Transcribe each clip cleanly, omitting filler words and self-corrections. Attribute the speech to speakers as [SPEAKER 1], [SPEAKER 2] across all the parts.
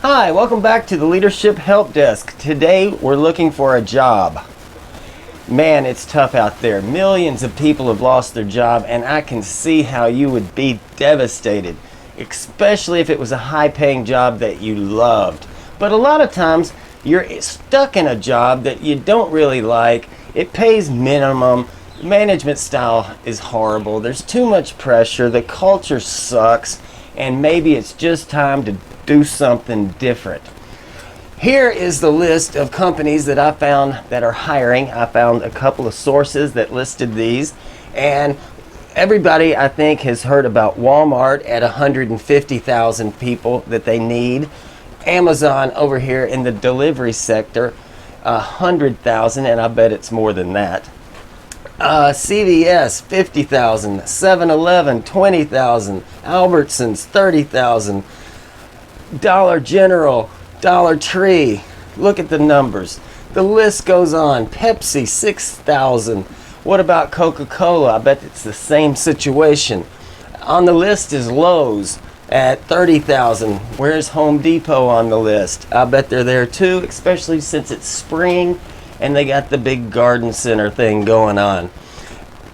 [SPEAKER 1] Hi, welcome back to the Leadership Help Desk. Today we're looking for a job. Man, it's tough out there. Millions of people have lost their job, and I can see how you would be devastated, especially if it was a high-paying job that you loved. But a lot of times you're stuck in a job that you don't really like. It pays minimum. Management style is horrible. There's too much pressure. The culture sucks, and maybe it's just time to do something different. Here is the list of companies that I found that are hiring. I found a couple of sources that listed these, and everybody I think has heard about Walmart at 150,000 people that they need. Amazon over here in the delivery sector, 100,000, and I bet it's more than that. CVS, 50,000, 7-Eleven, 20,000, Albertsons, 30,000, Dollar General, Dollar Tree. Look at the numbers. The list goes on. Pepsi, 6,000. What about Coca-Cola? I bet it's the same situation. On the list is Lowe's at 30,000. Where's Home Depot on the list? I bet they're there too, especially since it's spring and they got the big garden center thing going on.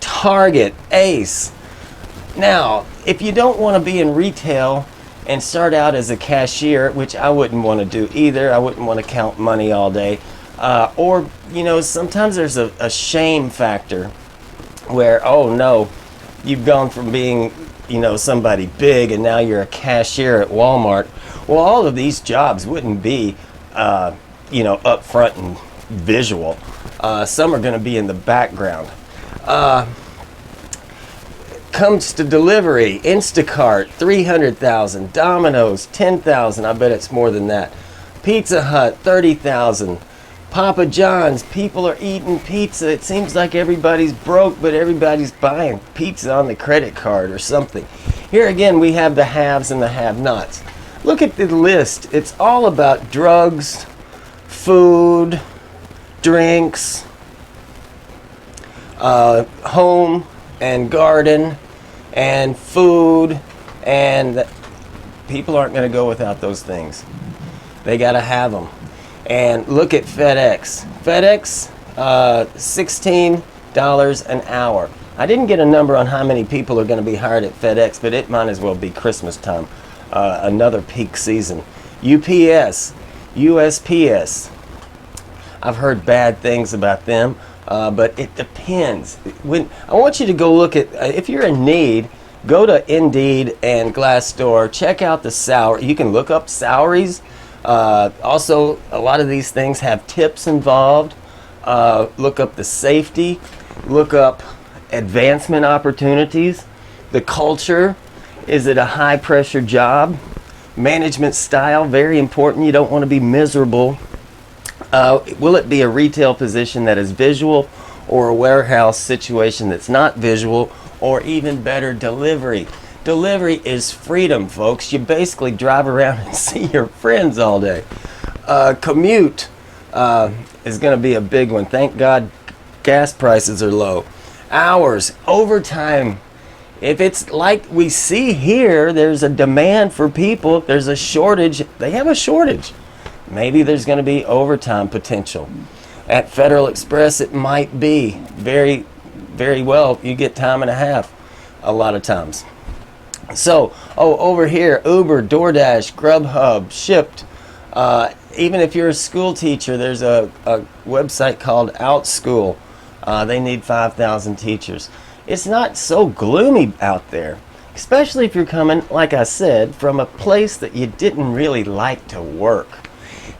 [SPEAKER 1] Target, Ace. Now, if you don't want to be in retail and start out as a cashier, which I wouldn't want to do either, I wouldn't want to count money all day, or, you know, sometimes there's a shame factor where, oh no, you've gone from being, you know, somebody big and now you're a cashier at Walmart. Well, all of these jobs wouldn't be, you know, up front and visual. Some are going to be in the background. Comes to delivery, Instacart, 300,000, Domino's, 10,000, I bet it's more than that. Pizza Hut, 30,000. Papa John's, people are eating pizza. It seems like everybody's broke, but everybody's buying pizza on the credit card or something. Here again, we have the haves and the have-nots. Look at the list. It's all about drugs, food, drinks, home and garden and food, and people aren't going to go without those things. They got to have them. And look at FedEx. FedEx, $16 an hour. I didn't get a number on how many people are going to be hired at FedEx, but it might as well be Christmas time, another peak season. UPS, USPS. I've heard bad things about them. But it depends. I want you to go look at, if you're in need, go to Indeed and Glassdoor, check out the salary. You can look up salaries. Also, a lot of these things have tips involved. Look up the safety. Look up advancement opportunities. The culture. Is it a high pressure job? Management style, very important. You don't want to be miserable. Will it be a retail position that is visual, or a warehouse situation that's not visual, or even better, delivery? Delivery is freedom, folks. You basically drive around and see your friends all day. Commute is going to be a big one. Thank God gas prices are low. Hours, overtime. If it's like we see here, there's a demand for people. There's a shortage. They have a shortage. Maybe there's going to be overtime potential. At Federal Express, it might be very, very well. You get time and a half a lot of times. So, over here, Uber, DoorDash, Grubhub, Shipt. Even if you're a school teacher, there's a website called OutSchool. They need 5,000 teachers. It's not so gloomy out there, especially if you're coming, like I said, from a place that you didn't really like to work.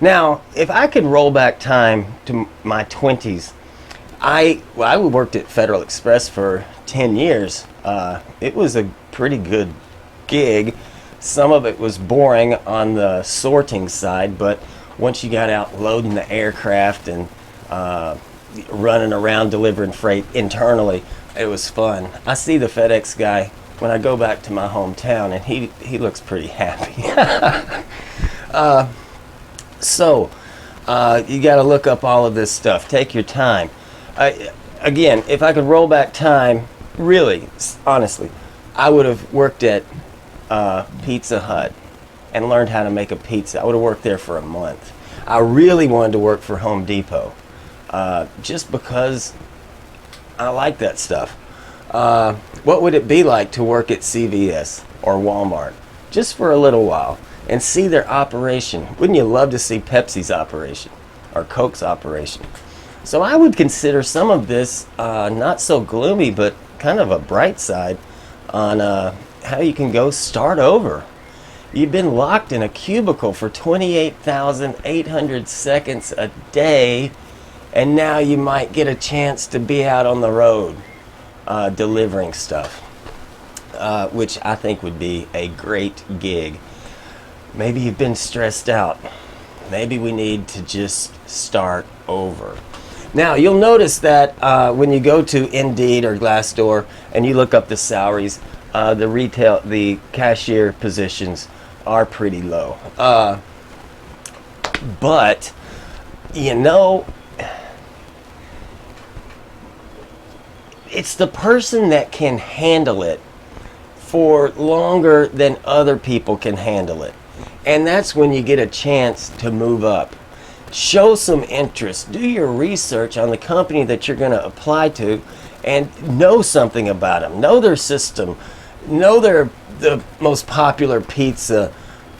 [SPEAKER 1] Now, if I could roll back time to my 20s, I worked at Federal Express for 10 years. It was a pretty good gig. Some of it was boring on the sorting side, but once you got out loading the aircraft and running around delivering freight internally, it was fun. I see the FedEx guy when I go back to my hometown, and he looks pretty happy. So, you got to look up all of this stuff. Take your time. Again, if I could roll back time, really, honestly, I would have worked at Pizza Hut and learned how to make a pizza. I would have worked there for a month. I really wanted to work for Home Depot, just because I like that stuff. What would it be like to work at CVS or Walmart just for a little while and see their operation? Wouldn't you love to see Pepsi's operation or Coke's operation? So I would consider some of this not so gloomy, but kind of a bright side on how you can go start over. You've been locked in a cubicle for 28,800 seconds a day, and now you might get a chance to be out on the road delivering stuff, which I think would be a great gig. Maybe you've been stressed out. Maybe we need to just start over. Now, you'll notice that when you go to Indeed or Glassdoor and you look up the salaries, the cashier positions are pretty low. But, you know, it's the person that can handle it for longer than other people can handle it. And that's when you get a chance to move up. Show some interest. Do your research on the company that you're going to apply to and know something about them. Know their system. Know the most popular pizza.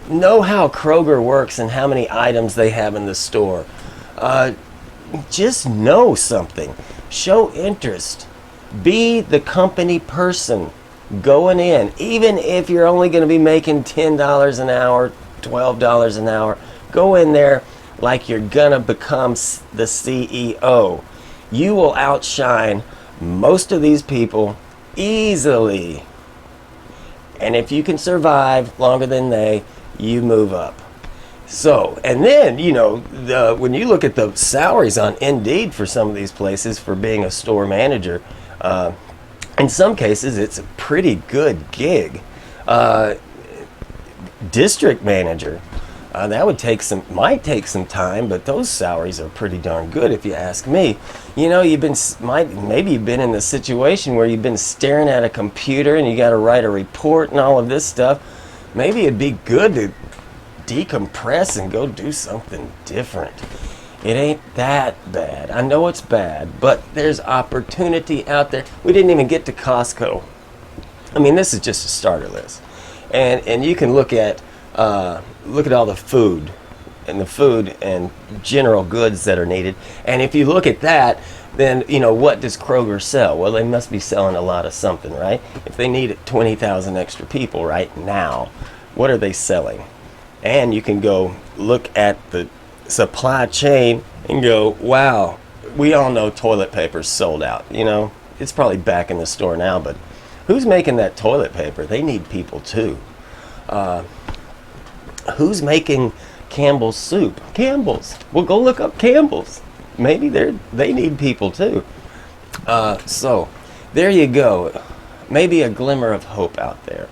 [SPEAKER 1] Know how Kroger works and how many items they have in the store. Just know something. Show interest. Be the company person going in. Even if you're only going to be making $10 an hour, $12 an hour, go in there like you're gonna become the CEO. You will outshine most of these people easily. And if you can survive longer than they, you move up. So, and then, you know, when you look at the salaries on Indeed for some of these places for being a store manager, in some cases it's a pretty good gig. District manager, that might take some time, but those salaries are pretty darn good if you ask me. You know, maybe you've been in the situation where you've been staring at a computer and you got to write a report and all of this stuff. Maybe it'd be good to decompress and go do something different. It ain't that bad. I know it's bad, but there's opportunity out there. We didn't even get to Costco. I mean, this is just a starter list. And you can look at all the food and general goods that are needed. And if you look at that, then, you know, what does Kroger sell? Well, they must be selling a lot of something, right? If they need 20,000 extra people right now, what are they selling? And you can go look at the supply chain and go, wow, we all know toilet paper's sold out. You know, it's probably back in the store now, but who's making that toilet paper? They need people too. Who's making Campbell's soup? Campbell's. Well, go look up Campbell's. Maybe they need people too. So there you go. Maybe a glimmer of hope out there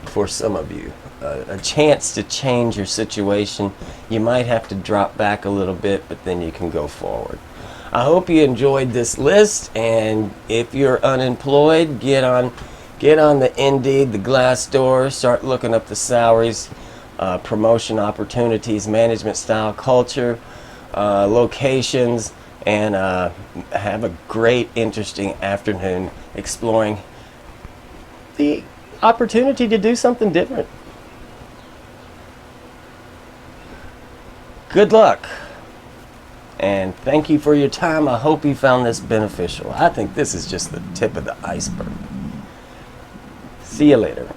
[SPEAKER 1] for some of you. A chance to change your situation. You might have to drop back a little bit, but then you can go forward. I hope you enjoyed this list, and if you're unemployed, get on the Indeed, the Glassdoor, start looking up the salaries, promotion opportunities, management style, culture, locations, and have a great, interesting afternoon exploring the opportunity to do something different. Good luck, and thank you for your time. I hope you found this beneficial. I think this is just the tip of the iceberg. See you later.